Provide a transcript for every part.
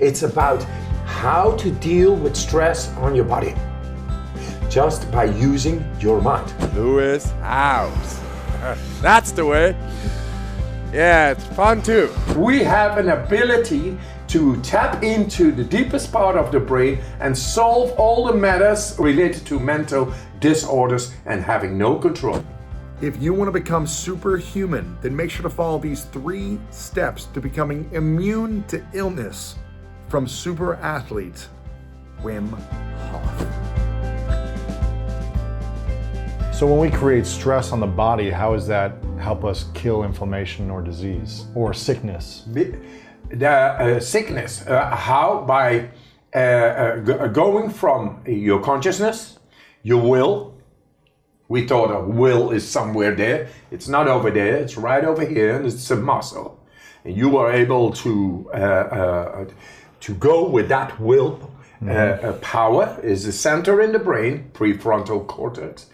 It's about how to deal with stress on your body just by using your mind. Lewis House. That's the way. Yeah, it's fun too. We have an ability to tap into the deepest part of the brain and solve all the matters related to mental disorders and having no control. If you want to become superhuman, then make sure to follow these 3 steps to becoming immune to illness from super athlete Wim Hof. So when we create stress on the body, how does that help us kill inflammation or disease or sickness? The sickness, how? By going from your consciousness, your will. We thought a will is somewhere there. It's not over there, it's right over here, and it's a muscle. And you are able to go with that will. Power is the center in the brain, prefrontal cortex,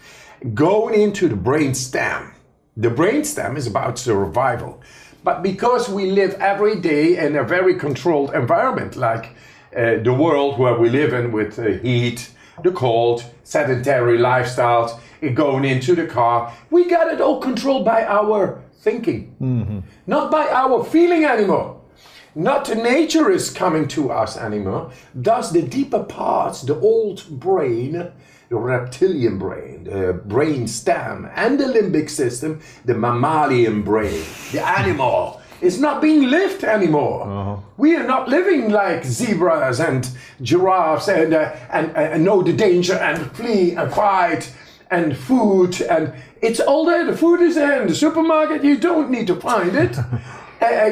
going into the brainstem. The brainstem is about survival. But because we live every day in a very controlled environment, like the world where we live in with the heat, the cold, sedentary lifestyles, going into the car, we got it all controlled by our thinking, not by our feeling anymore. Not nature is coming to us anymore. Thus the deeper parts, the old brain, the reptilian brain, the brain stem, and the limbic system, the mammalian brain, the animal, is not being lived anymore. We are not living like zebras and giraffes and know the danger and flee and fight and food. And it's all there. The food is there in the supermarket. You don't need to find it.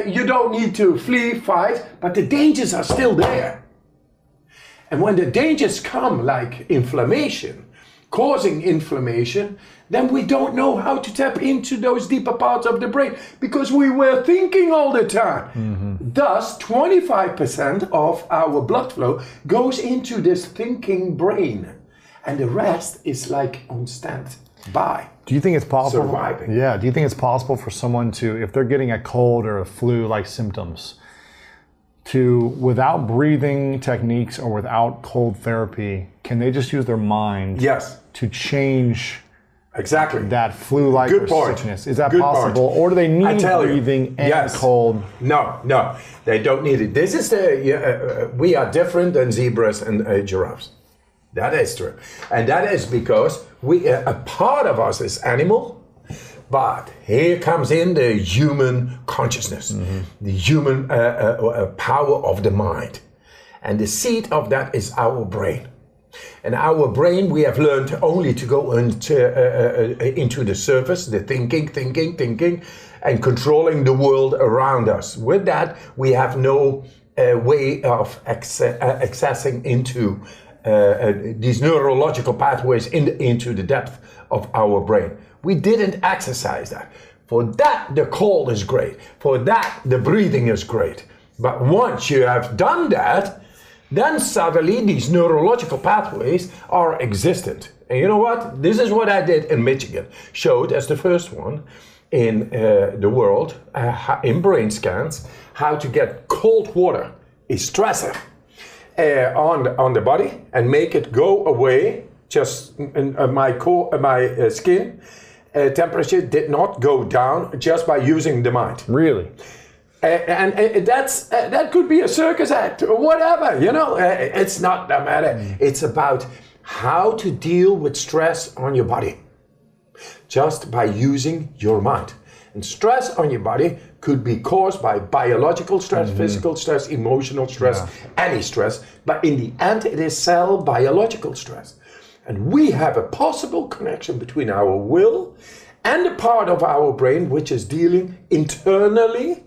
You don't need to flee, fight, but the dangers are still there. And when the dangers come, like inflammation, causing inflammation, then we don't know how to tap into those deeper parts of the brain because we were thinking all the time. Thus, 25% of our blood flow goes into this thinking brain, and the rest is like on standby. Do you think it's possible? Surviving. Yeah. Do you think it's possible for someone to, if they're getting a cold or a flu-like symptoms, to, without breathing techniques or without cold therapy, can they just use their mind to change that flu-like or sickness? Is that possible? Or do they need breathing and cold? No, they don't need it. This is we are different than zebras and giraffes. That is true. And that is because a part of us is animal, but here comes in the human consciousness, the human power of the mind. And the seat of that is our brain. And our brain, we have learned only to go into the surface, the thinking, and controlling the world around us. With that, we have no way of accessing into these neurological pathways into the depth of our brain. We didn't exercise that. For that, the cold is great. For that, the breathing is great. But once you have done that, then suddenly these neurological pathways are existent. And you know what? This is what I did in Michigan. Showed as the first one in the world, in brain scans, how to get cold water, a stressor, on the body and make it go away. Just my skin temperature did not go down just by using the mind. Really? And that could be a circus act or whatever, it's not that matter. It's about how to deal with stress on your body just by using your mind. And stress on your body could be caused by biological stress, physical stress, emotional stress, any stress. But in the end, it is cell biological stress. And we have a possible connection between our will and the part of our brain which is dealing internally,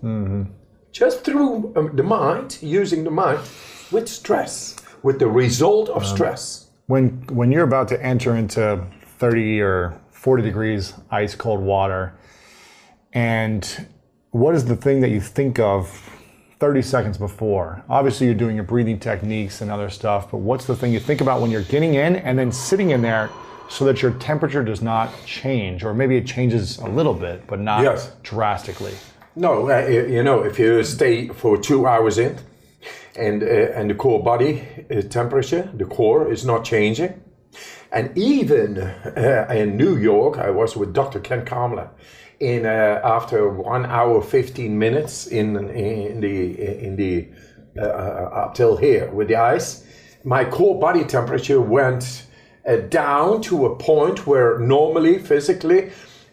just through the mind, using the mind, with stress, with the result of stress. When you're about to enter into 30 or 40 degrees ice cold water, and what is the thing that you think of 30 seconds before? Obviously you're doing your breathing techniques and other stuff, but what's the thing you think about when you're getting in and then sitting in there so that your temperature does not change, or maybe it changes a little bit, but not drastically? No, if you stay for 2 hours in and the core body temperature, the core is not changing. And even in New York, I was with Dr. Ken Kamler. After 1 hour 15 minutes in the up till here with the ice, my core body temperature went down to a point where normally, physically,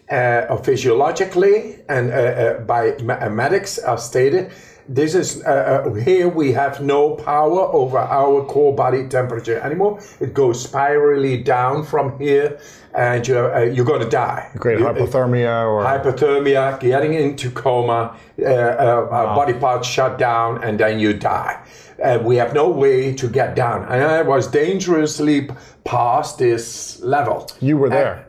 or physiologically, and by medics are stated, this is here we have no power over our core body temperature anymore. It goes spirally down from here, and you're going to die. Great hypothermia, getting into coma, body parts shut down, and then you die. We have no way to get down. And I was dangerously past this level. You were there.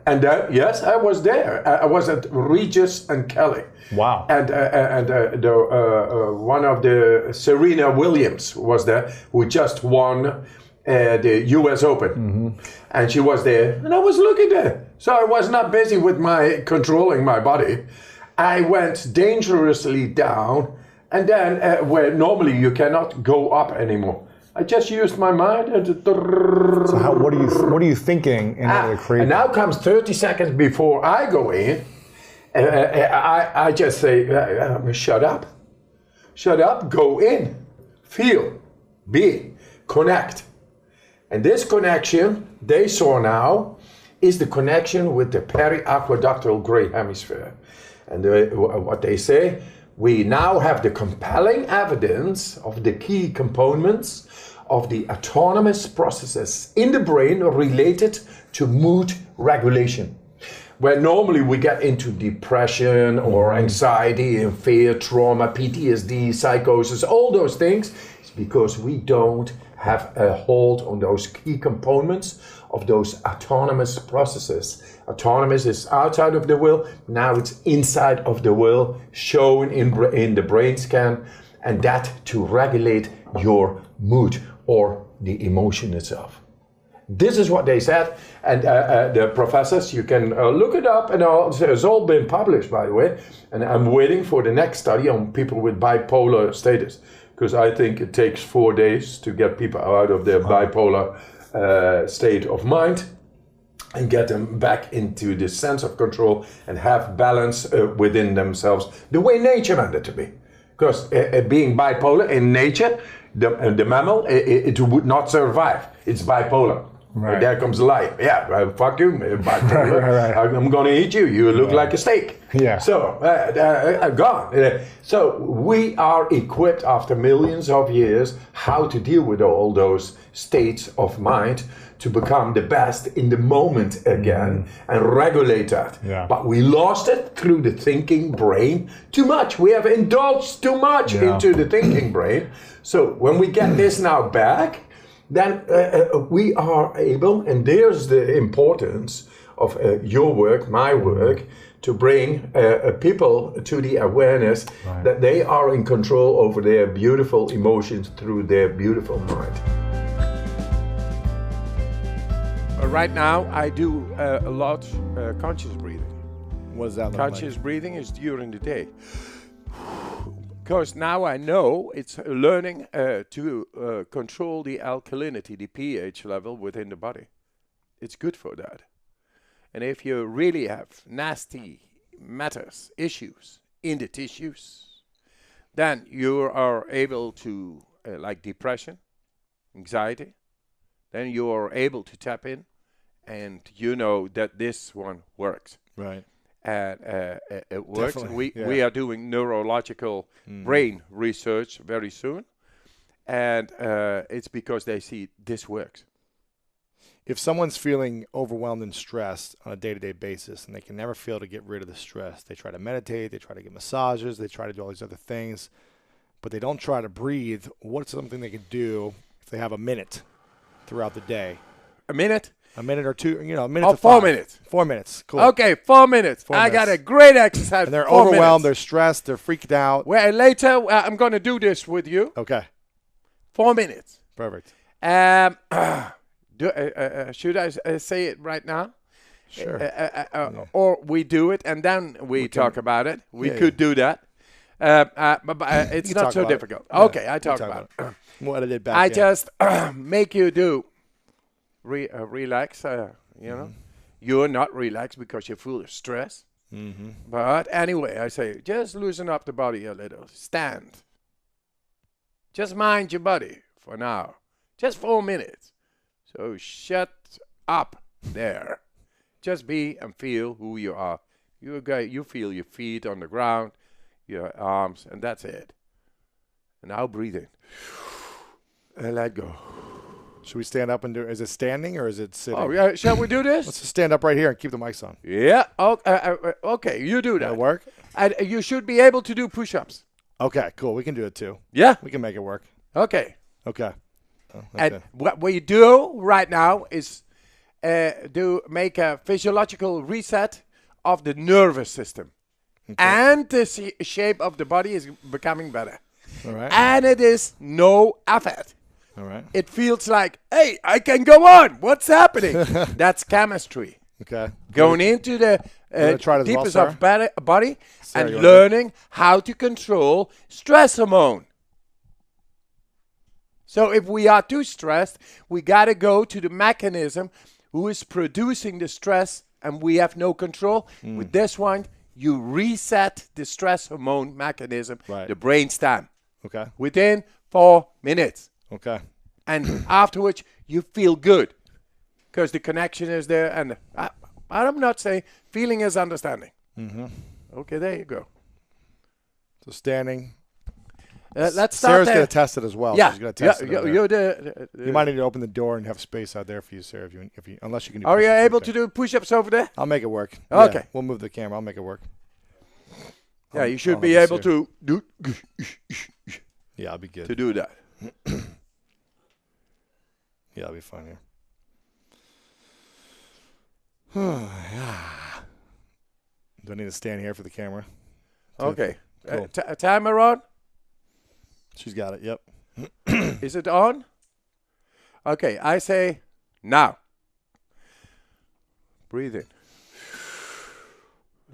Yes, I was there. I was at Regis and Kelly. Wow. And one of the Serena Williams was there, who just won the U.S. Open. And she was there, and I was looking there. So I was not busy with controlling my body. I went dangerously down, and then where normally you cannot go up anymore. I just used my mind. And so what are you thinking in order to create? And now comes 30 seconds before I go in. I just say, shut up, go in, feel, be, connect. And this connection they saw now is the connection with the periaqueductal gray hemisphere. And what they say, we now have the compelling evidence of the key components of the autonomous processes in the brain related to mood regulation. Where normally we get into depression or anxiety and fear, trauma, PTSD, psychosis, all those things, it's because we don't have a hold on those key components of those autonomous processes. Autonomous is outside of the will, now it's inside of the will, shown in the brain scan, and that to regulate your mood or the emotion itself. This is what they said, and the professors, you can look it up, and it's all been published, by the way, and I'm waiting for the next study on people with bipolar status, because I think it takes 4 days to get people out of their bipolar state of mind and get them back into the sense of control and have balance within themselves, the way nature meant it to be. Because being bipolar in nature, the mammal, it would not survive. It's bipolar. Right. There comes life. Yeah, fuck you, bipolar. Right. I'm going to eat you. You look like a steak. Yeah. So, gone. So we are equipped after millions of years how to deal with all those states of mind to become the best in the moment again and regulate that. Yeah. But we lost it through the thinking brain too much. We have indulged too much into the thinking brain. So when we get this now back, then we are able, and there's the importance of your work, my work, to bring people to the awareness that they are in control over their beautiful emotions through their beautiful mind. Right now, I do a lot conscious breathing. What does that look Conscious breathing is during the day. Because now I know it's learning to control the alkalinity, the pH level within the body. It's good for that. And if you really have nasty matters, issues in the tissues, then you are able to, like depression, anxiety, then you are able to tap in and you know that this one works. Right. And it works. Definitely, We are doing neurological brain research very soon, and it's because they see this works. If someone's feeling overwhelmed and stressed on a day-to-day basis and they can never feel to get rid of the stress, they try to meditate, they try to get massages, they try to do all these other things, but they don't try to breathe, what's something they can do if they have a minute throughout the day? A minute? A minute or two, a minute to 4 5. minutes. 4 minutes, cool. Okay, 4 minutes. 4 I got minutes. a great exercise. And they're 4 overwhelmed, they're minutes. stressed, they're freaked out. Well, later, I'm going to do this with you. Okay, 4 minutes. perfect. Should I say it right now? Sure. Or we do it and then we talk about it. We could do that. But it's not so difficult. Yeah, Okay, I we'll talk talk about it. We'll edit it back I in. just make you do relax. You know, you're not relaxed because you're full of stress. But anyway, I say just loosen up the body a little. Stand. Just mind your body for now. Just 4 minutes. So shut up there. Just be and feel who you are. You feel your feet on the ground, your arms, and that's it. And now breathe in. And let go. Should we stand up and do? Is it standing or is it sitting? Oh, yeah. Shall we do this? Let's just stand up right here and keep the mics on. Yeah. Okay, you do that. That'll work? And you should be able to do push-ups. Okay, cool. We can do it too. Yeah. We can make it work. Okay. Okay. And what we do right now is make a physiological reset of the nervous system. Okay. And the shape of the body is becoming better. All right. And it is no effort. All right. It feels like, hey, I can go on. What's happening? That's chemistry. Okay. Going into the try it as well, deepest Sarah? of body Sarah, and you wanna learning how to control stress hormone. So if we are too stressed, we got to go to the mechanism who is producing the stress and we have no control. With this one, you reset the stress hormone mechanism, Right. the brainstem, Okay. within 4 minutes. Okay. And afterwards, you feel good because the connection is there. And I'm not saying feeling is understanding. Okay, there you go. So standing. Let's start Sarah's there. going to test it as well. Yeah, She's going to test it. over there. you're the. You might need to open the door and have space out there for you, Sarah. If you unless you can. Do Are you push-ups able right to there. do push-ups over there? I'll make it work. Okay. Yeah, we'll move the camera. I'll make it work. Yeah, you should I'll be have able this to do Yeah, I'll be good. to do that. Yeah, I'll be fine here. Do I need to stand here for the camera? Okay. Cool. Timer on? She's got it. Yep. Is it on? Okay, I say now. Breathe in.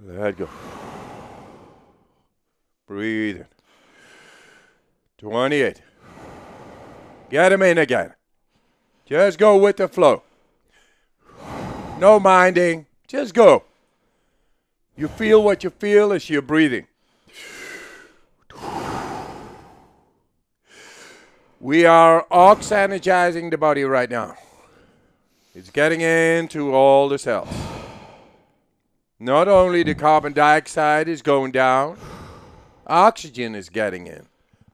Let go. Breathe in. 28. Get them in again. Just go with the flow. No minding. Just go. You feel what you feel as you're breathing. We are ox-energizing the body right now. It's getting into all the cells. Not only the carbon dioxide is going down, oxygen is getting in.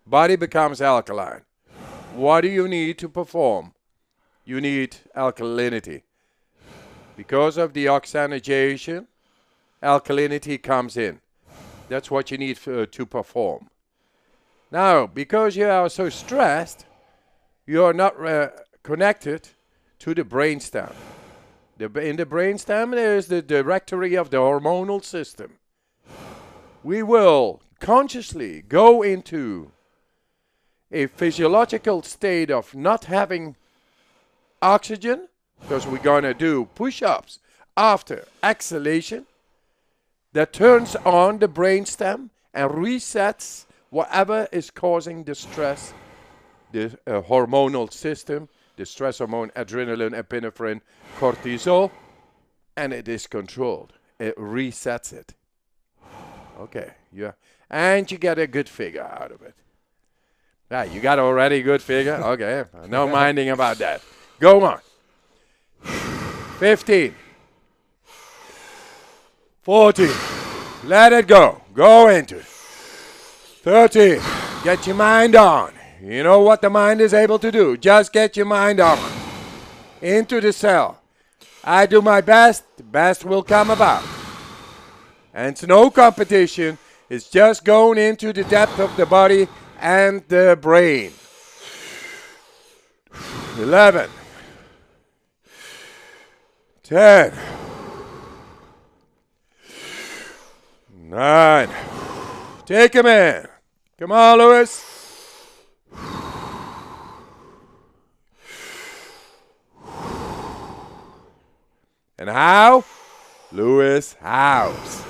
Body becomes alkaline. What do you need to perform? You need alkalinity. Because of the oxygenation, alkalinity comes in. That's what you need to perform. Now, because you are so stressed, you are not connected to the brainstem. In the brainstem, there is the directory of the hormonal system. We will consciously go into a physiological state of not having oxygen, because we're going to do push-ups after exhalation that turns on the brainstem and resets whatever is causing the stress, the hormonal system, the stress hormone, adrenaline, epinephrine, cortisol, and it is controlled. It resets it. Okay, yeah. And you get a good figure out of it. Yeah, you got already a good figure? Okay, no minding about that. Go on. 15. 14. Let it go. Go into it. 13. Get your mind on. You know what the mind is able to do. Just get your mind on. Into the cell. I do my best. The best will come about. And it's no competition. It's just going into the depth of the body and the brain. 11. 10. 9. Take him in. Come on, Louis. And how? Louis House.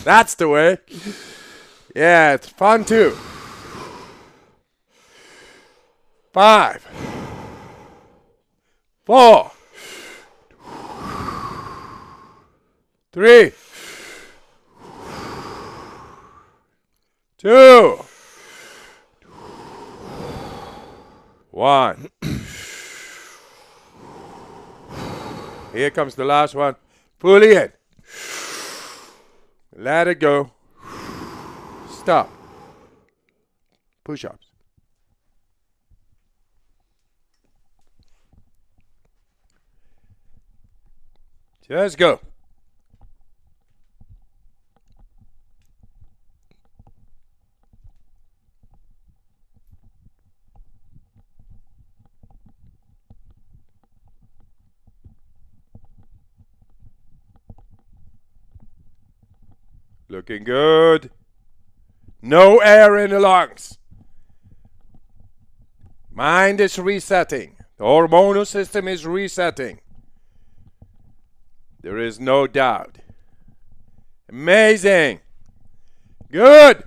That's the way. Yeah, it's fun too. 5, 4, 3, 2, 1. Here comes the last one. Fully in. Let it go. Stop. Push-ups. Just go. Looking good. No air in the lungs. Mind is resetting. The hormonal system is resetting. There is no doubt. Amazing. Good.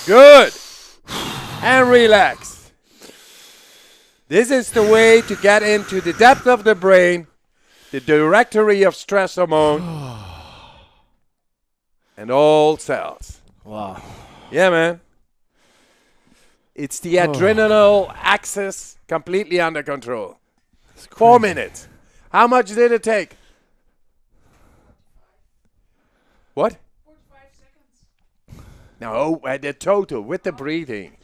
Good. And relax. This is the way to get into the depth of the brain, the directory of stress hormone, and all cells. Wow. Yeah, man. It's the adrenal axis completely under control. 4 minutes. How much did it take? What? 45 seconds. No, the total with the breathing.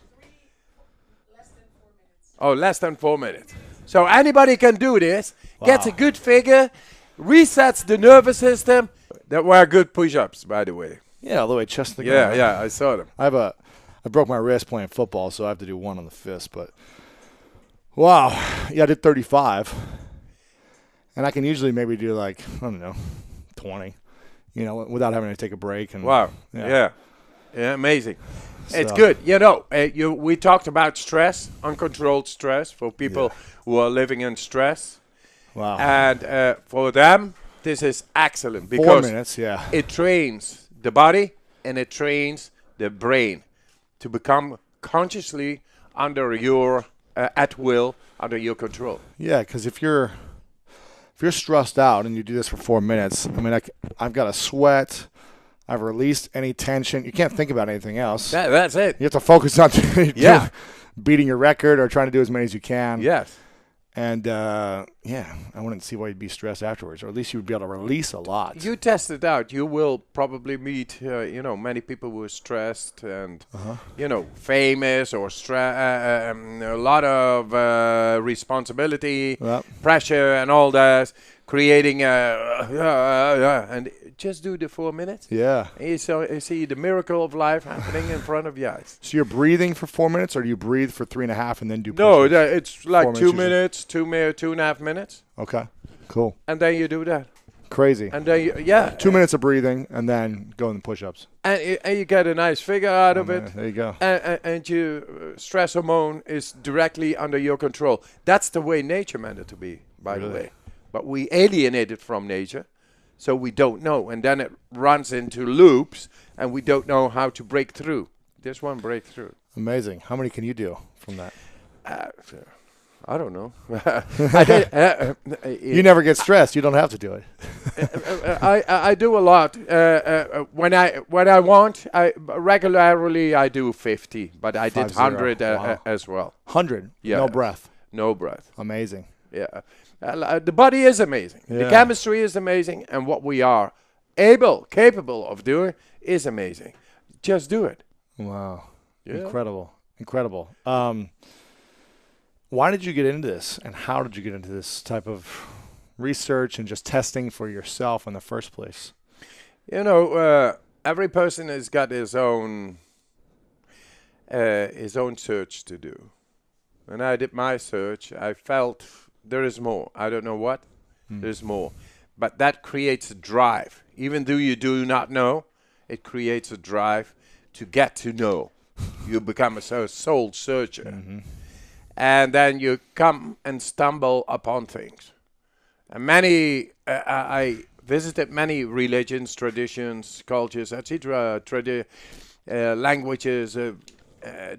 Less than 4 minutes. Oh, less than 4 minutes. So anybody can do this, gets a good figure, resets the nervous system. That were good push-ups, by the way. Yeah, all the way chest to the Yeah, ground. yeah, I saw them. I broke my wrist playing football, so I have to do one on the fist. But wow, yeah, I did 35, and I can usually maybe do like 20, without having to take a break. And Wow. Yeah. Yeah, amazing. It's So- good. We talked about stress, uncontrolled stress for people who are living in stress. Wow. And for them, this is excellent 4 because minutes, yeah. it trains the body and it trains the brain to become consciously under your, at will, under your control. Yeah, because if you're stressed out and you do this for 4 minutes, I mean, I've got a sweat. I've released any tension. You can't think about anything else. That's it. You have to focus on Yeah. beating your record or trying to do as many as you can. Yes. And, I wouldn't see why you'd be stressed afterwards, or at least you would be able to release a lot. You test it out. You will probably meet, many people who are stressed and, famous or a lot of responsibility, pressure, and all that, creating and just do the 4 minutes. Yeah. And you see the miracle of life happening in front of your eyes. So you're breathing for 4 minutes, or do you breathe for 3.5 and then do No, push-ups? it's like 4 2 minutes minutes, 2.5 minutes, Okay, cool. and then you do that. Crazy. And then 2 minutes of breathing and then go in the push-ups. and you get a nice figure out of it. There you go. And your stress hormone is directly under your control. That's the way nature meant it to be, by the way. But we alienate it from nature, so we don't know. And then it runs into loops, and we don't know how to break through. This one break through. Amazing. How many can you do from that? I don't know. You never get stressed. You don't have to do it. I do a lot. When I want, regularly I do 50, but I did 50. 100 Wow. as well. 100. Yeah. No breath. No breath. Amazing. Yeah. The body is amazing. The Yeah. chemistry is amazing. And what we are capable of doing is amazing. Just do it. Wow. Yeah. Incredible. Why did you get into this, and how did you get into this type of research and just testing for yourself in the first place? Every person has got his own search to do. When I did my search, I felt there is more. I don't know what. There's more. But that creates a drive. Even though you do not know, it creates a drive to get to know. You become a soul searcher. Mm-hmm. And then you come and stumble upon things. And I visited many religions, traditions, cultures, etc., languages,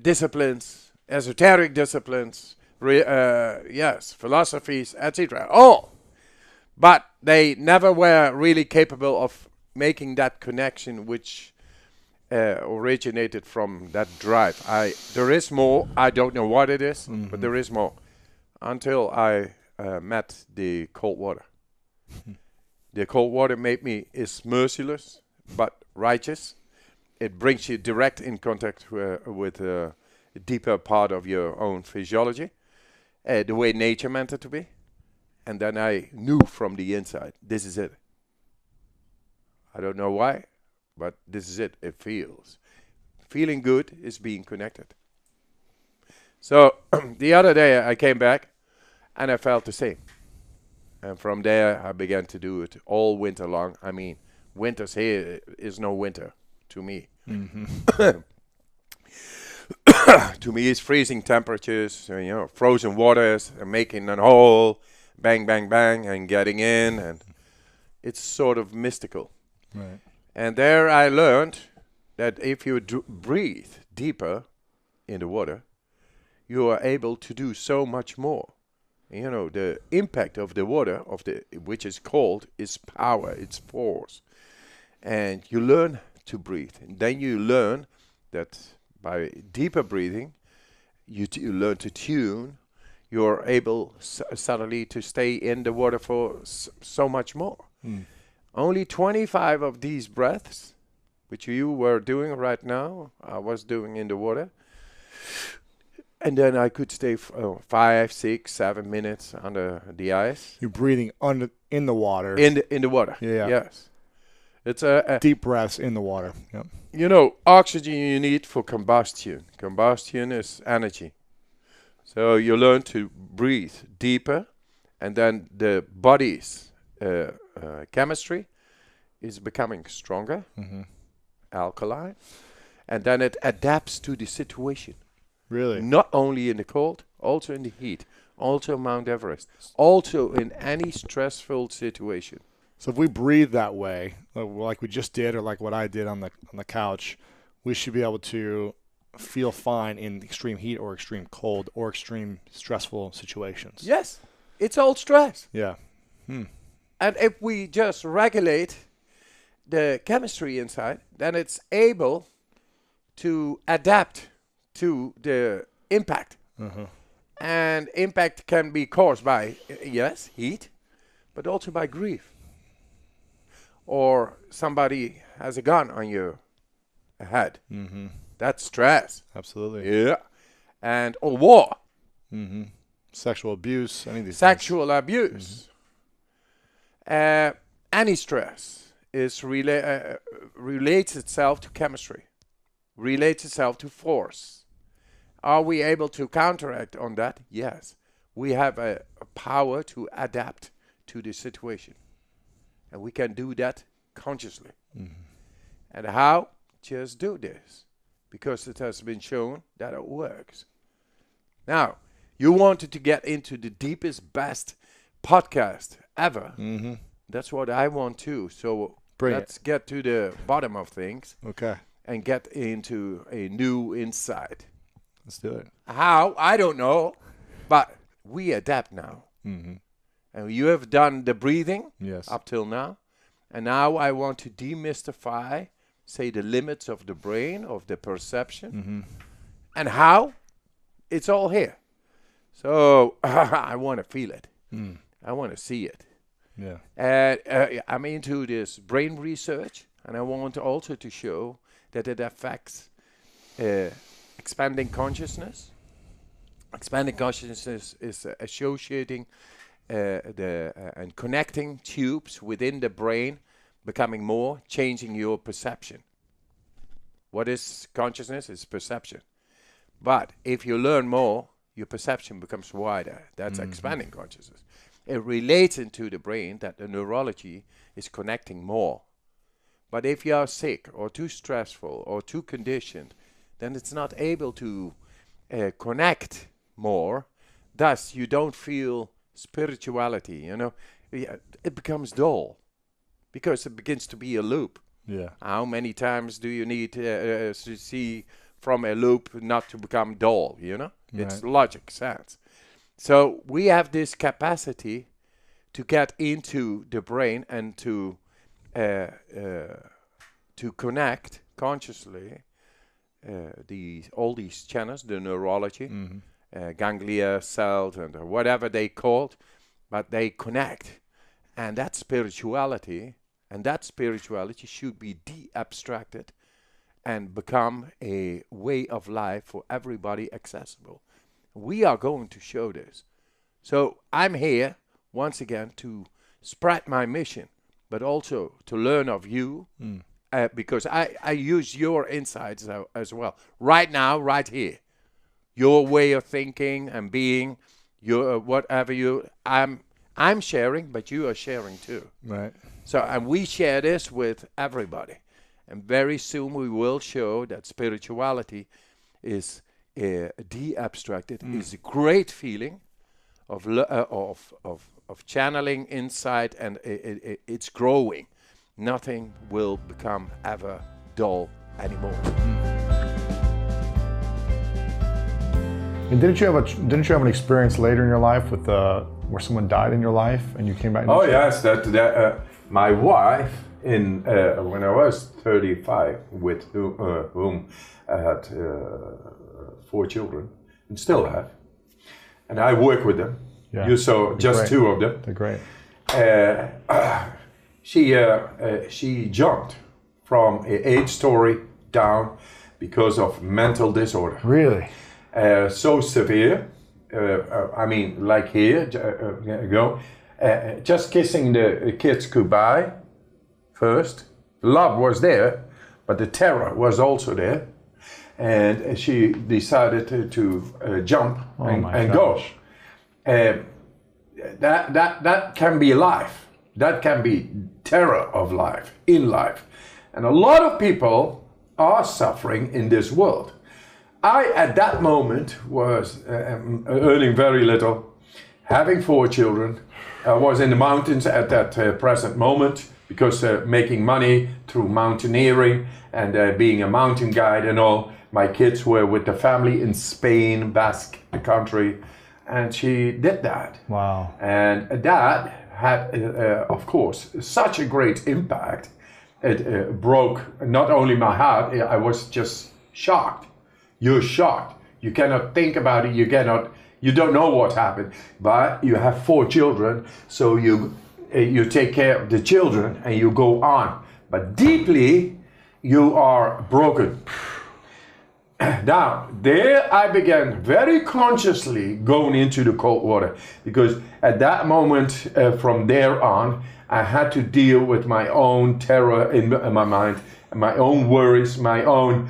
disciplines, esoteric disciplines, yes, philosophies, etc. All. But they never were really capable of making that connection which originated from that drive. There is more. I don't know what it is, but there is more. Until I met the cold water. The cold water is merciless, but righteous. It brings you direct in contact with a deeper part of your own physiology, the way nature meant it to be. And then I knew from the inside, this is it. I don't know why, but this is it. It feels. Feeling good is being connected. So the other day I came back and I felt the same. And from there I began to do it all winter long. I mean, winters here is no winter to me. To me, it's freezing temperatures, frozen waters, and making a hole, bang, bang, bang, and getting in, and it's sort of mystical. Right. And there I learned that if you breathe deeper in the water, you are able to do so much more. The impact of the water, which is cold, is power, it's force. And you learn to breathe. And then you learn that by deeper breathing, you learn to tune. You're able suddenly to stay in the water for so much more. Only 25 of these breaths, which you were doing right now, I was doing in the water. And then I could stay 5, 6, 7 minutes under the ice. You're breathing in the water. In the water. Yeah. Yes. It's a deep breaths in the water. Yep. Oxygen you need for combustion. Combustion is energy. So you learn to breathe deeper, and then the body's chemistry is becoming stronger, alkaline, and then it adapts to the situation. Really? Not only in the cold, also in the heat, also Mount Everest, also in any stressful situation. So if we breathe that way, like we just did, or like what I did on the couch, we should be able to feel fine in extreme heat or extreme cold or extreme stressful situations. Yes, it's all stress. Yeah. And if we just regulate the chemistry inside, then it's able to adapt to the impact. And impact can be caused by, yes, heat, but also by grief. Or somebody has a gun on your head. That's stress. Absolutely. Yeah. Or war. Sexual abuse, any of these Sexual abuse. Any stress is relates itself to chemistry, relates itself to force. Are we able to counteract on that? Yes. We have a power to adapt to the situation. And we can do that consciously. And how? Just do this. Because it has been shown that it works. Now, you wanted to get into the deepest, best podcast ever. That's what I want too. So let's get to the bottom of things. Okay. And get into a new insight. Let's do it. How? I don't know. But we adapt now. And you have done the breathing up till now. And now I want to demystify, say, the limits of the brain, of the perception. And how? It's all here. So I want to feel it. I want to see it. Yeah. And I'm into this brain research. And I want also to show that it affects expanding consciousness. Expanding consciousness is associating and connecting tubes within the brain, becoming more, changing your perception. What is consciousness? It's perception. But if you learn more, your perception becomes wider. That's expanding consciousness. It relates into the brain that the neurology is connecting more. But if you are sick or too stressful or too conditioned, then it's not able to connect more. Thus, you don't feel spirituality, it becomes dull because it begins to be a loop. Yeah. How many times do you need to see from a loop, not to become dull, you know? It's logic sense. So we have this capacity to get into the brain and to connect consciously all these channels, the neurology, ganglia cells, and whatever they called, but they connect. And that's spirituality, and that spirituality should be de-abstracted and become a way of life for everybody accessible. We are going to show this. So I'm here, once again, to spread my mission, but also to learn of you, because I use your insights as well. Right now, right here. Your way of thinking and being, your whatever I'm sharing, but you are sharing too. Right. So, and we share this with everybody. And very soon we will show that spirituality is de-abstracted, is a great feeling of channeling insight, and it's growing. Nothing will become ever dull anymore. And didn't you have an experience later in your life with where someone died in your life and you came back? Oh yes, my wife when I was 35, with whom I had 4 children and still have, and I work with them. Yeah. You saw just Great. 2 of them. They're great. She jumped from an 8-story down because of mental disorder. Really? So severe. I mean, like here, just kissing the kids goodbye first. Love was there, but the terror was also there. And she decided to jump and go. That can be life. That can be terror of life, in life. And a lot of people are suffering in this world. I, at that moment, was earning very little, having 4 children. I was in the mountains at that present moment, because making money through mountaineering and being a mountain guide and all. My kids were with the family in Spain, Basque country, and she did that. Wow. And that had, of course, such a great impact. It broke not only my heart, I was just shocked. You're shocked. You cannot think about it. You don't know what happened. But you have 4 children, so you take care of the children and you go on. But deeply, you are broken. Now, there I began very consciously going into the cold water, because at that moment, from there on, I had to deal with my own terror in my mind, my own worries, my own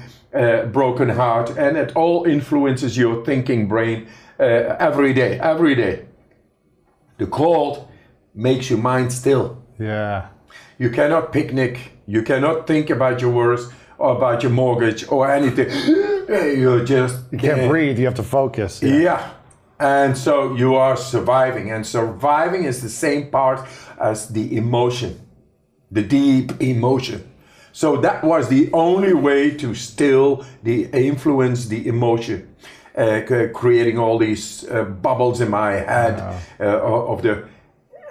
broken heart, and it all influences your thinking brain every day. The cold makes your mind still. Yeah. You cannot picnic, you cannot think about your worries or about your mortgage or anything. You can't breathe, you have to focus. Yeah. And so you are surviving, and surviving is the same part as the emotion, the deep emotion. So that was the only way to still influence the emotion, creating all these bubbles in my head of the,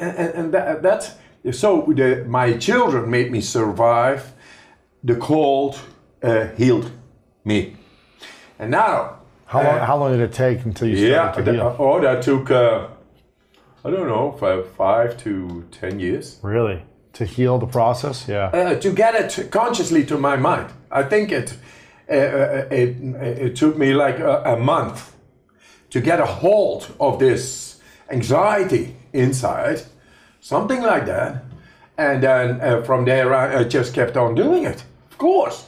and that's so. My children made me survive. The cold healed me, and now. How long did it take until you started to heal? That took I don't know, 5 to 10 years. Really? To heal the process? Yeah. To get it consciously to my mind. I think it took me like a month to get a hold of this anxiety inside, something like that. And then from there I just kept on doing it, of course.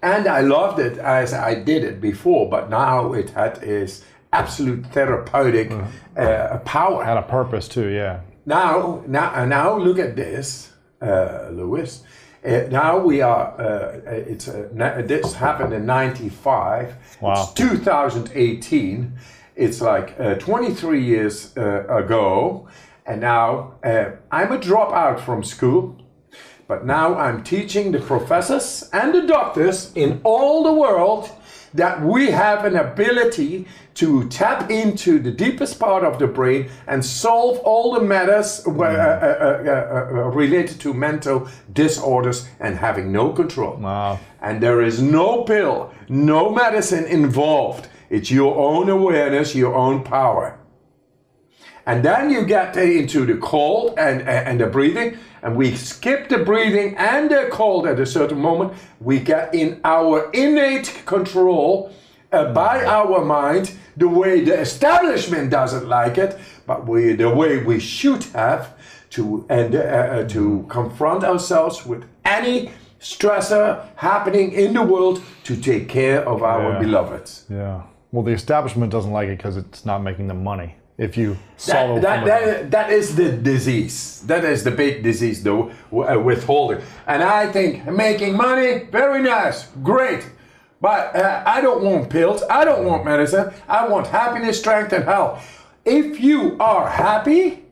And I loved it as I did it before, but now it had its absolute therapeutic power. Had a purpose too, yeah. Now look at this, Louis. Now we are. This happened in '95. Wow. It's 2018. It's like 23 years ago, and now I'm a dropout from school. But now I'm teaching the professors and the doctors in all the world that we have an ability to tap into the deepest part of the brain and solve all the matters related to mental disorders and having no control. Wow. And there is no pill, no medicine involved. It's your own awareness, your own power. And then you get into the cold and the breathing, and we skip the breathing and the cold at a certain moment. We get in our innate control by our mind, the way the establishment doesn't like it, but the way we should have to confront ourselves with any stressor happening in the world to take care of our beloveds. Yeah. Well, the establishment doesn't like it because it's not making them money. If you solve that is the disease. That is the big disease, though, withholding. And I think making money, very nice, great. But I don't want pills. I don't want medicine. I want happiness, strength, and health. If you are happy,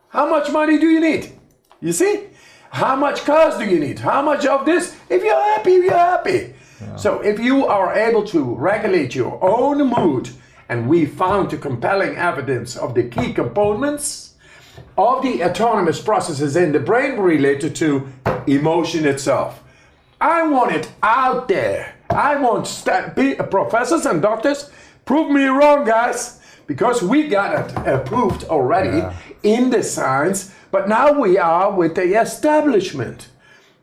how much money do you need? You see? How much cars do you need? How much of this? If you're happy, you're happy. Yeah. So if you are able to regulate your own mood, and we found the compelling evidence of the key components of the autonomous processes in the brain related to emotion itself. I want it out there. I want professors and doctors, prove me wrong, guys, because we got it proved already in the science, but now we are with the establishment.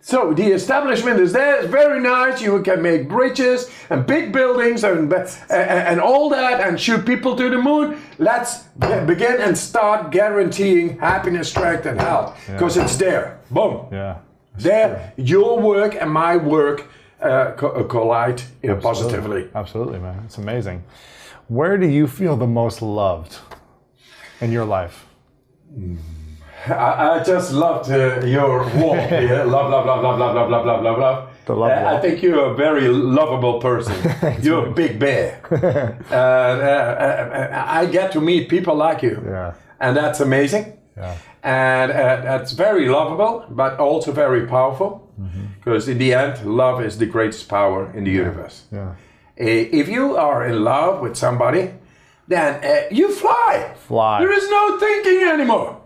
So the establishment is there, it's very nice, you can make bridges and big buildings and all that and shoot people to the moon. Let's begin and start guaranteeing happiness, strength and health, because it's there, boom. Yeah. There, your work and my work collide positively. Absolutely, man, it's amazing. Where do you feel the most loved in your life? I just loved your walk here. Love, love, love, love, love, love, love, love, love, love. The love walk. I think you're a very lovable person. You're a big bear. I get to meet people like you. Yeah. And that's amazing. Yeah. And that's very lovable, but also very powerful. Because in the end, love is the greatest power in the universe. Yeah. If you are in love with somebody, then you fly. Fly. There is no thinking anymore.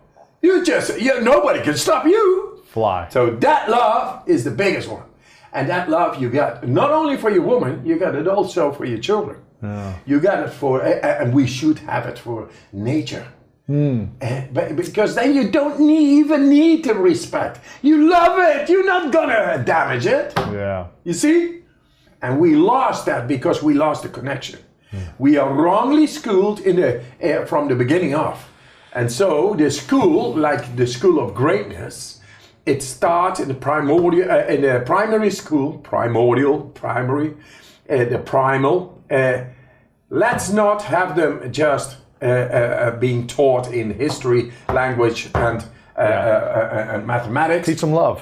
Nobody can stop you. Fly. So that love is the biggest one. And that love you got not only for your woman, you got it also for your children. Yeah. You got it for, and we should have it for nature. But because then you don't even need to respect. You love it. You're not gonna damage it. Yeah. You see? And we lost that because we lost the connection. We are wrongly schooled from the beginning off. And so the school, like the school of greatness, it starts in the primary school, the primal. Let's not have them just being taught in history, language, and mathematics. Teach them love.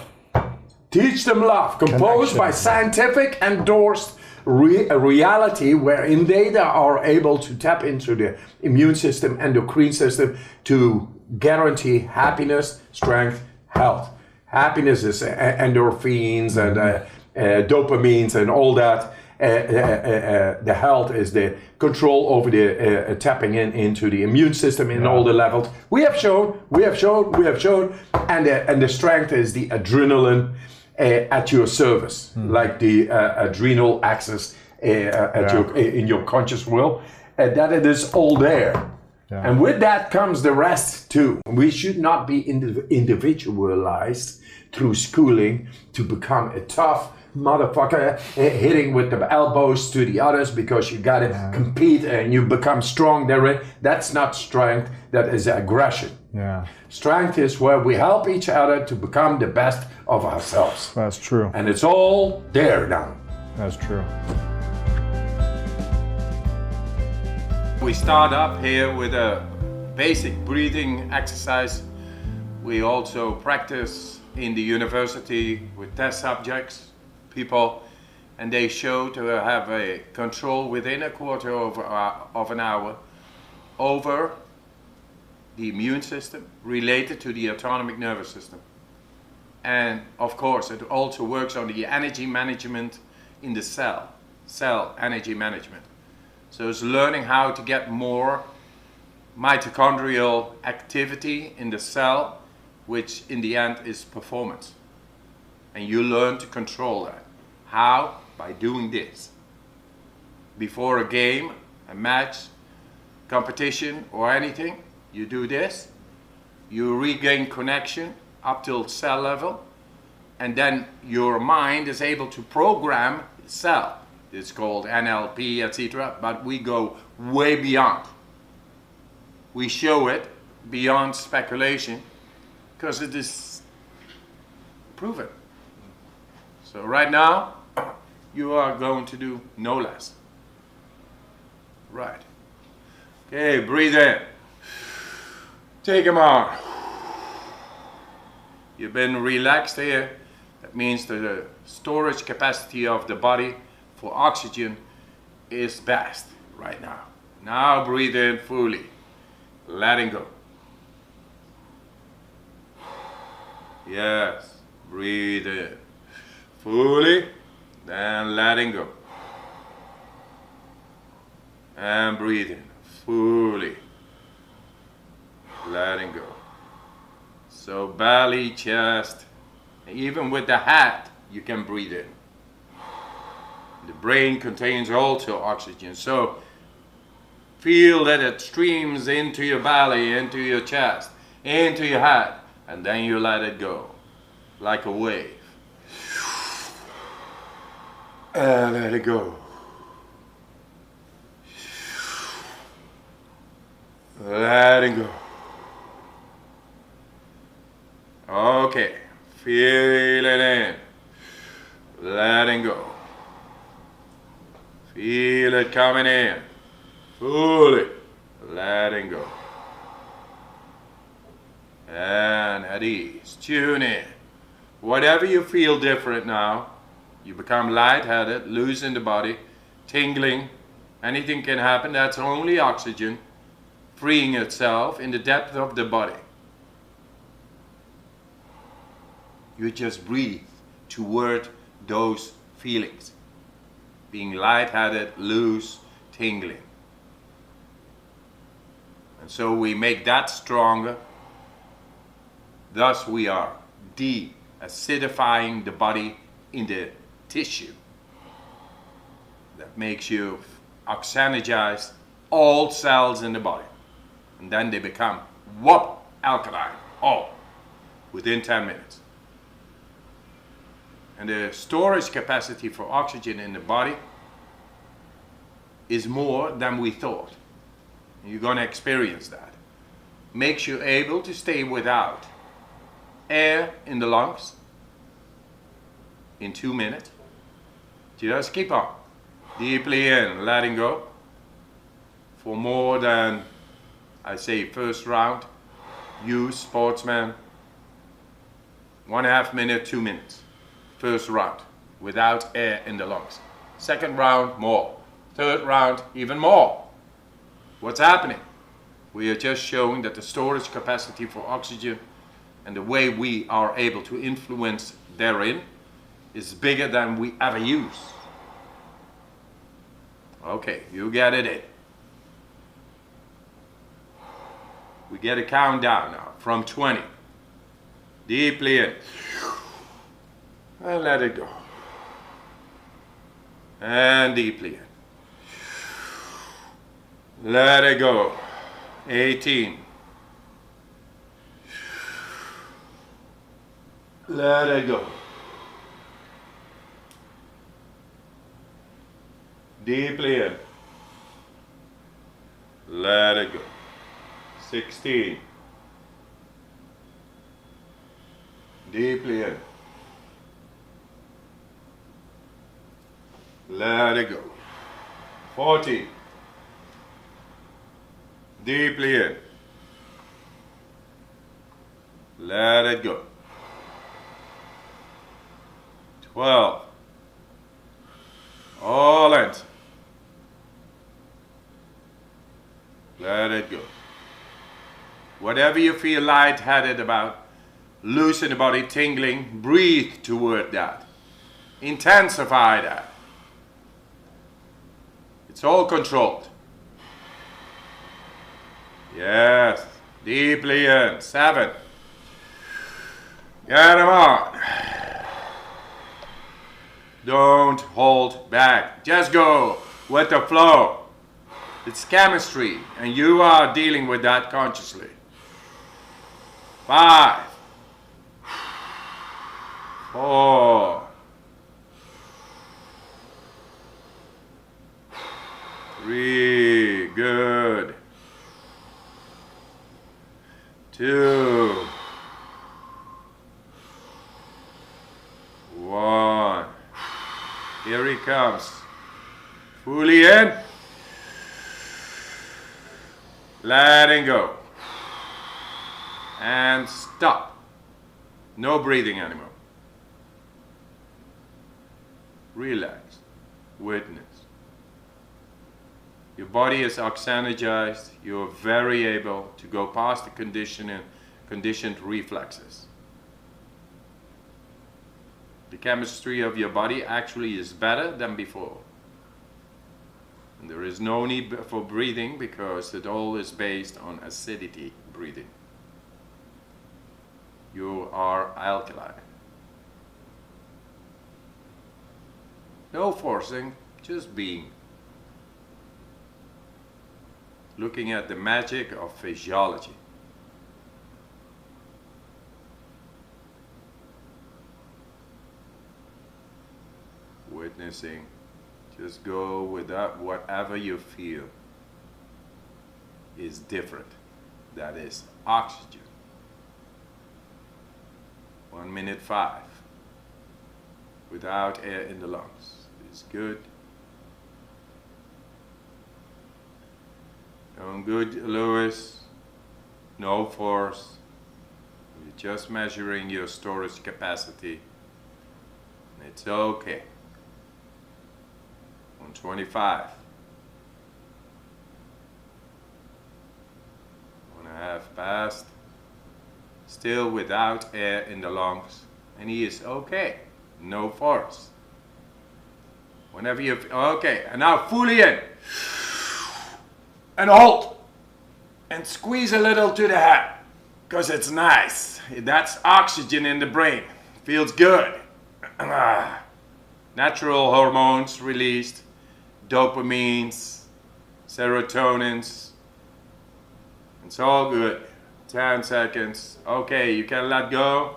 Teach them love, composed by scientific endorsed reality, wherein they are able to tap into the immune system, endocrine system, to guarantee happiness, strength, health. Happiness is endorphins and dopamines and all that. The health is the control over the tapping into the immune system in all the levels. We have shown, and the strength is the adrenaline at your service, like the adrenal axis in your conscious will, that it is all there. Yeah. And with that comes the rest too. We should not be individualized through schooling to become a tough motherfucker hitting with the elbows to the others because you gotta compete and you become strong therein. That's not strength, that is aggression. Yeah. Strength is where we help each other to become the best of ourselves. That's true. And it's all there now. That's true. We start up here with a basic breathing exercise. We also practice in the university with test subjects, people, and they show to have a control within a quarter of an hour over the immune system related to the autonomic nervous system. And of course, it also works on the energy management in the cell. cell energy management. So it's learning how to get more mitochondrial activity in the cell, which in the end is performance. And you learn to control that. How? By doing this. Before a game, a match, competition, or anything, you do this. You regain connection up till cell level, and then your mind is able to program the cell. It's called NLP, etc. But we go way beyond. We show it beyond speculation because it is proven. So right now, you are going to do no less. Right. Okay, breathe in. Take them out. You've been relaxed here. That means the storage capacity of the body for oxygen is best right now. Now breathe in fully. Letting go. Yes. Breathe in fully. Then letting go. And breathe in fully. Letting go. So belly, chest, even with the head, you can breathe in. The brain contains also oxygen. So feel that it streams into your belly, into your chest, into your head, and then you let it go, like a wave. And let it go. Letting go. Okay, feel it in. Letting go. Feel it coming in. Fully. Letting go. And at ease. Tune in. Whatever you feel different now, you become lightheaded, loose in the body, tingling. Anything can happen. That's only oxygen freeing itself in the depth of the body. You just breathe toward those feelings. Being lightheaded, loose, tingling. And so we make that stronger. Thus we are de-acidifying the body in the tissue. That makes you oxygenate all cells in the body. And then they become alkaline, all, within 10 minutes. And the storage capacity for oxygen in the body is more than we thought. You're going to experience that. Makes you able to stay without air in the lungs in 2 minutes. Just keep on. Deeply in, letting go. For more than, I say, first round, you, sportsman, 1.5 minutes, 2 minutes. First round, without air in the lungs. Second round, more. Third round, even more. What's happening? We are just showing that the storage capacity for oxygen and the way we are able to influence therein is bigger than we ever use. Okay, you get it in. We get a countdown now from 20. Deeply in. And let it go. And deeply in. Let it go. 18. Let it go. Deeply in. Let it go. 16. Deeply in. Let it go. 40. Deeply in. Let it go. 12. All in. Let it go. Whatever you feel lightheaded about, loosen the body, tingling, breathe toward that. Intensify that. It's all controlled. Yes. Deeply in. 7. Get them on. Don't hold back. Just go with the flow. It's chemistry, and you are dealing with that consciously. 5, 4, 3, good. 2, 1. Here he comes. Fully in. Letting go. And stop. No breathing anymore. Relax. Witness. Your body is oxygenized. You're very able to go past the conditioned reflexes. The chemistry of your body actually is better than before. And there is no need for breathing because it all is based on acidity breathing. You are alkaline. No forcing, just being. Looking at the magic of physiology. Witnessing. Just go with that, whatever you feel is different. That is oxygen. 1 minute 5. Without air in the lungs is good. Doing good, Lewis. No force. You're just measuring your storage capacity. It's okay. 125. 1.5 past. Still without air in the lungs. And he is okay. No force. Whenever you okay, and now fully in. And hold. And squeeze a little to the head. Because it's nice. That's oxygen in the brain. Feels good. Natural hormones released. Dopamines. Serotonins. It's all good. 10 seconds. Okay, you can let go.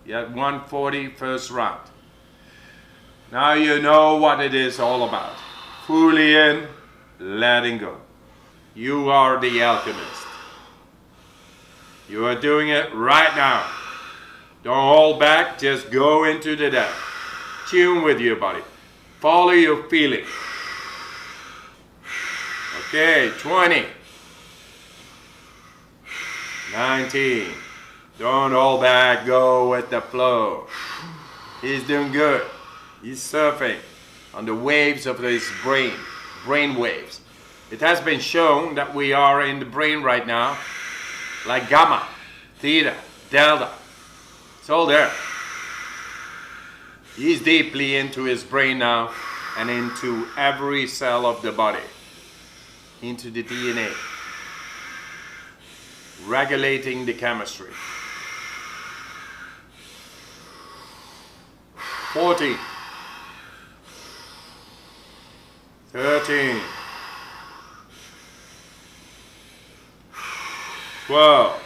You had 140 first round. Now you know what it is all about. Fully in, letting go. You are the alchemist. You are doing it right now. Don't hold back, just go into the depth. Tune with your body. Follow your feeling. Okay, 20. 19. Don't hold back, go with the flow. He's doing good. He's surfing on the waves of his brain waves. It has been shown that we are in the brain right now, like gamma, theta, delta. It's all there. He's deeply into his brain now and into every cell of the body, into the DNA, regulating the chemistry. 14, 13, 12,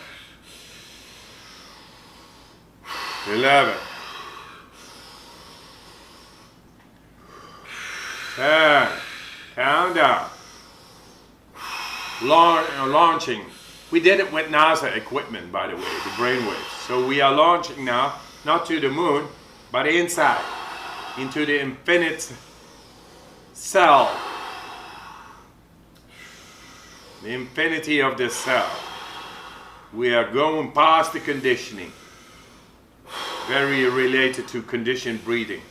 11, 10, countdown, launching. We did it with NASA equipment, by the way, the brainwaves. So we are launching now, not to the moon, but inside, into the infinite cell. The infinity of the cell. We are going past the conditioning. Very related to conditioned breathing.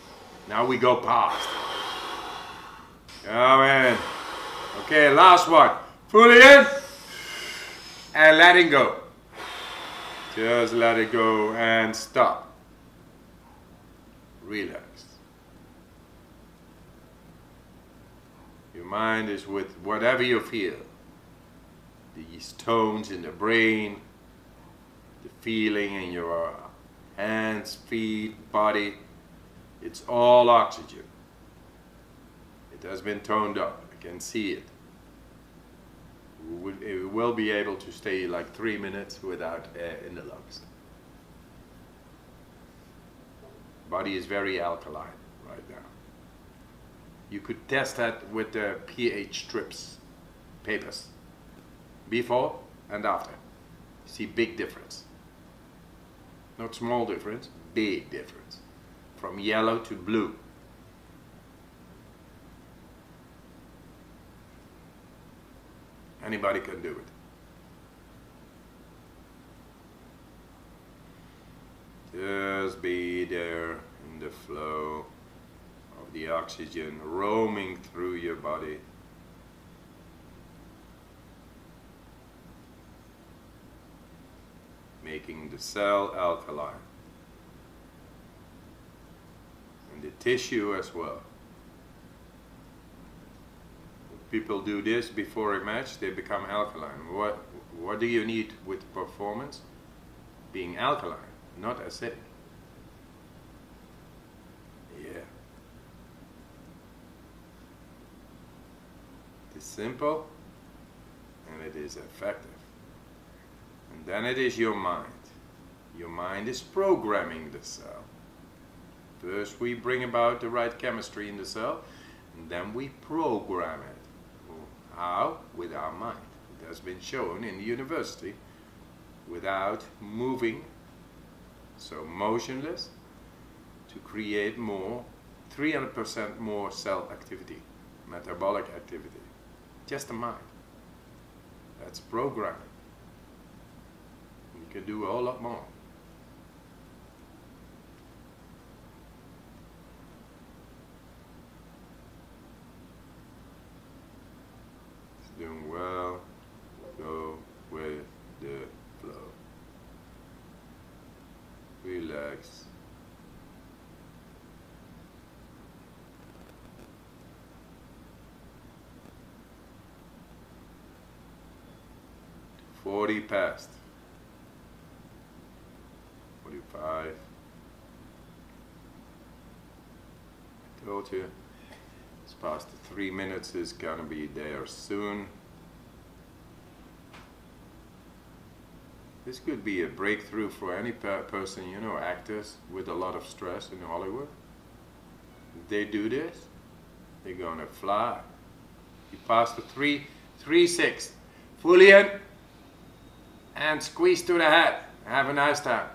Now we go past. Oh man. Okay, last one. Fully in. And letting go. Just let it go and stop. Relax. mind is with whatever you feel. These tones in the brain, the feeling in your hands, feet, body, it's all oxygen. It has been toned up. I can see it. It will be able to stay like 3 minutes without air in the lungs. Body is very alkaline right now. You could test that with the pH strips, papers, before and after. You see big difference. Not small difference, big difference. From yellow to blue. Anybody can do it. Just be there in the flow of the oxygen roaming through your body. Making the cell alkaline. And the tissue as well. People do this before a match, they become alkaline. What do you need with performance? Being alkaline, not acidic. Yeah. It is simple and it is effective. And then it is your mind. Your mind is programming the cell. First we bring about the right chemistry in the cell, and then we program it. How? With our mind. It has been shown in the university without moving, so motionless, to create more, 300% more cell activity, metabolic activity. Just the mind. That's programming. You can do a whole lot more. Doing well, go with the flow. Relax. Forty past. 45. I told you. It's past the 3 minutes, is gonna be there soon. This could be a breakthrough for any person, you know, actors with a lot of stress in Hollywood. If they do this, they're gonna fly. You pass the 3-6, fully in, and squeeze to the head. Have a nice time.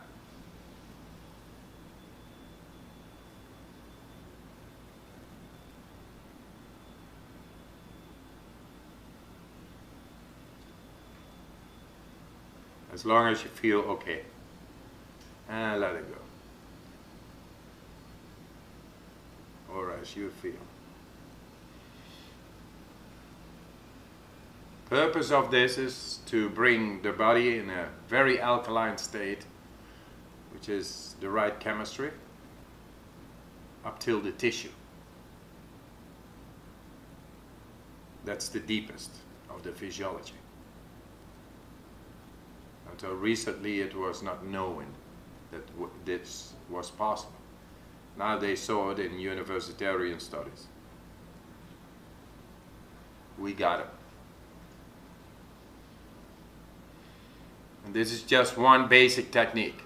As long as you feel okay. And let it go. Or as you feel. Purpose of this is to bring the body in a very alkaline state, which is the right chemistry, up till the tissue. That's the deepest of the physiology. Until recently it was not known that this was possible. Now they saw it in universitarian studies. We got it. And this is just one basic technique.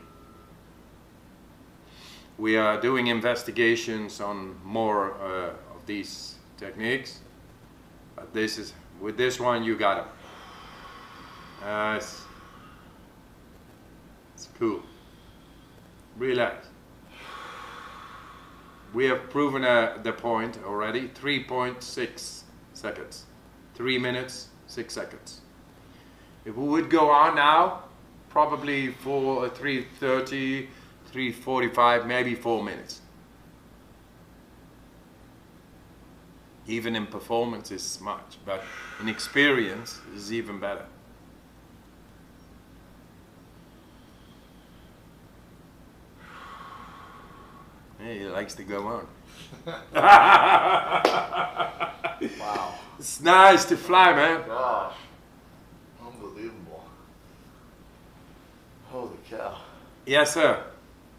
We are doing investigations on more of these techniques, but with this one you got it. It's cool. Relax. We have proven the point already. 3.6 seconds. 3 minutes, 6 seconds. If we would go on now, probably for 3:30, 3:45, maybe 4 minutes. Even in performance is much, but in experience is even better. Hey, he likes to go on. Wow. It's nice to fly, man. Gosh. Unbelievable. Holy cow. Yes, sir.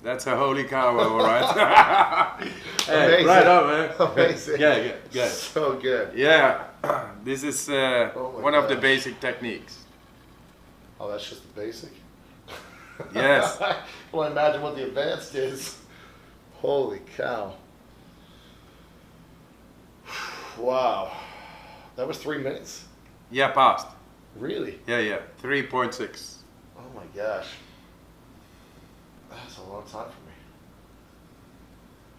That's a holy cow, all right. Hey, Amazing. right on, man. Amazing. Yeah, good. So good. Yeah, this is my one of the gosh. basic techniques. Oh, that's just the basic? Yes. Well, imagine what the advanced is. Holy cow. Wow. That was 3 minutes? Yeah, passed. Really? Yeah. 3.6. Oh my gosh. That's a long time for me.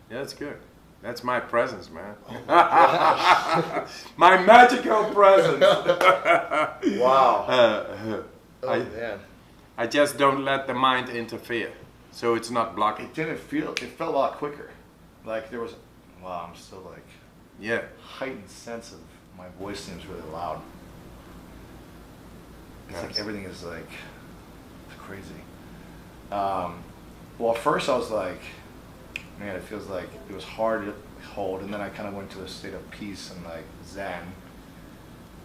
Yeah, that's good. That's my presence, man. My magical presence. Wow. I Man. I just don't let the mind interfere, so it's not blocking. It didn't feel, it felt a lot quicker. Like there was, wow, I'm still like, Yeah. heightened sense of my voice seems really loud. It's Nice. like everything is like, it's crazy. Well, at first I was like, man, it feels like it was hard to hold, and then I kind of went to a state of peace and like zen.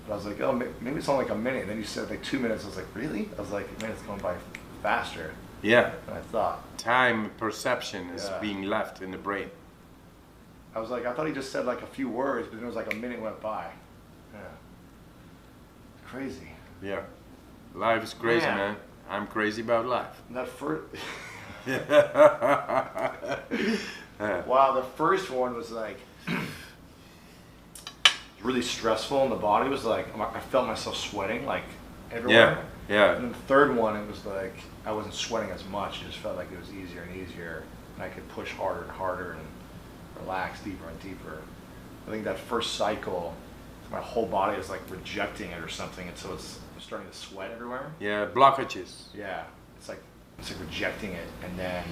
But I was like, oh, maybe it's only like a minute. And then you said like 2 minutes. I was like, really? I was like, man, it's going by faster Yeah. than I thought. Time perception is Yeah. being left in the brain. I was like, I thought he just said like a few words, but then it was like a minute went by. Yeah. Crazy. Yeah. Life is crazy, Man. man. I'm crazy about life. And that first, wow, the first one was like really stressful, and the body was like, I felt myself sweating like everywhere. Yeah. And then the third one, it was like I wasn't sweating as much. It just felt like it was easier and easier, and I could push harder and harder and relax deeper and deeper. I think that first cycle, my whole body is like rejecting it or something, and so it's starting to sweat everywhere. Yeah, blockages. Yeah, it's like rejecting it, and then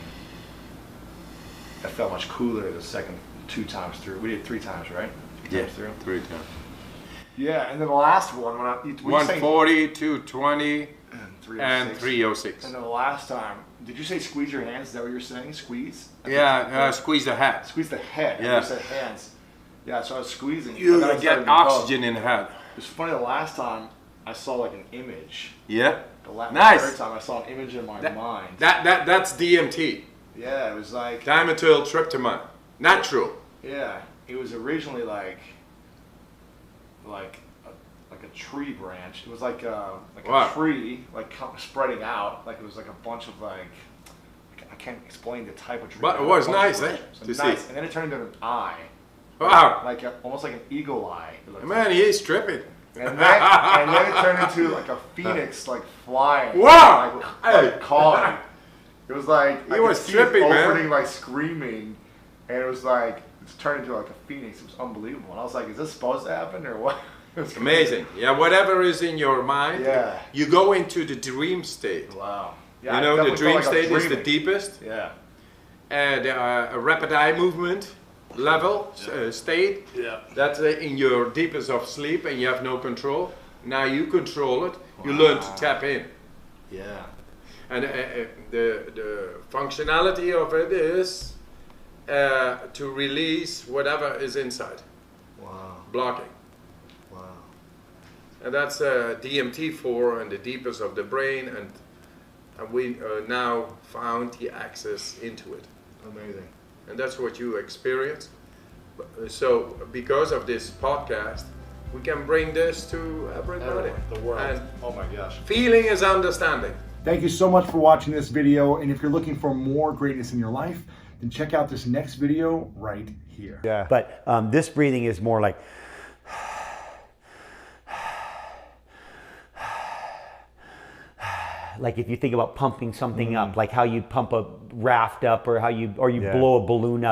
I felt much cooler the second 2 times through. We did 3 times, right? 3 Yeah, times through. 3 times. Yeah, and then the last one when I 140, 220, and 306. 306. And then the last time, did you say squeeze your hands? Is that what you're saying? Squeeze? Yeah, squeeze the head. Squeeze the head. Yeah. You said hands. Yeah, so I was squeezing. You and then I get started to oxygen in the head. It was funny, the last time I saw like an image. Yeah. The last Nice. third time I saw an image in my mind. That's DMT. Yeah, it was like, Dimethyltryptamine. Natural. yeah, it was originally like a tree branch. It was like a Wow. tree, like spreading out. Like it was like a bunch of like, I can't explain the type of tree. But it was A bunch nice, of eh? branches. To see. Nice. And then it turned into an eye. Wow. Like almost like an eagle eye. It looked Man, he is tripping. And then it turned into like a phoenix, like flying. Wow! Like calling. It was like He I was could see tripping, it man. opening, like screaming, and it was like it's turned into like a phoenix. It was unbelievable. And I was like, is this supposed to happen or what? It was Amazing. Yeah, whatever is in your mind, Yeah. you go into the dream state. Wow. You I know, the definitely dream felt like I was state is the dreaming. deepest. Yeah. And a rapid eye movement level state. Yeah. That's in your deepest of sleep, and you have no control. Now you control it. You learn to tap in. Yeah. And the functionality of it is to release whatever is inside, Wow. blocking. Wow. And that's DMT4 and the deepest of the brain, and we now found the access into it. Amazing. And that's what you experience. So because of this podcast, we can bring this to everybody. The world. And Oh my gosh. feeling is understanding. Thank you so much for watching this video. And if you're looking for more greatness in your life, then check out this next video right here. Yeah. But this breathing is more like if you think about pumping something up, like how you pump a raft up or how you blow a balloon up.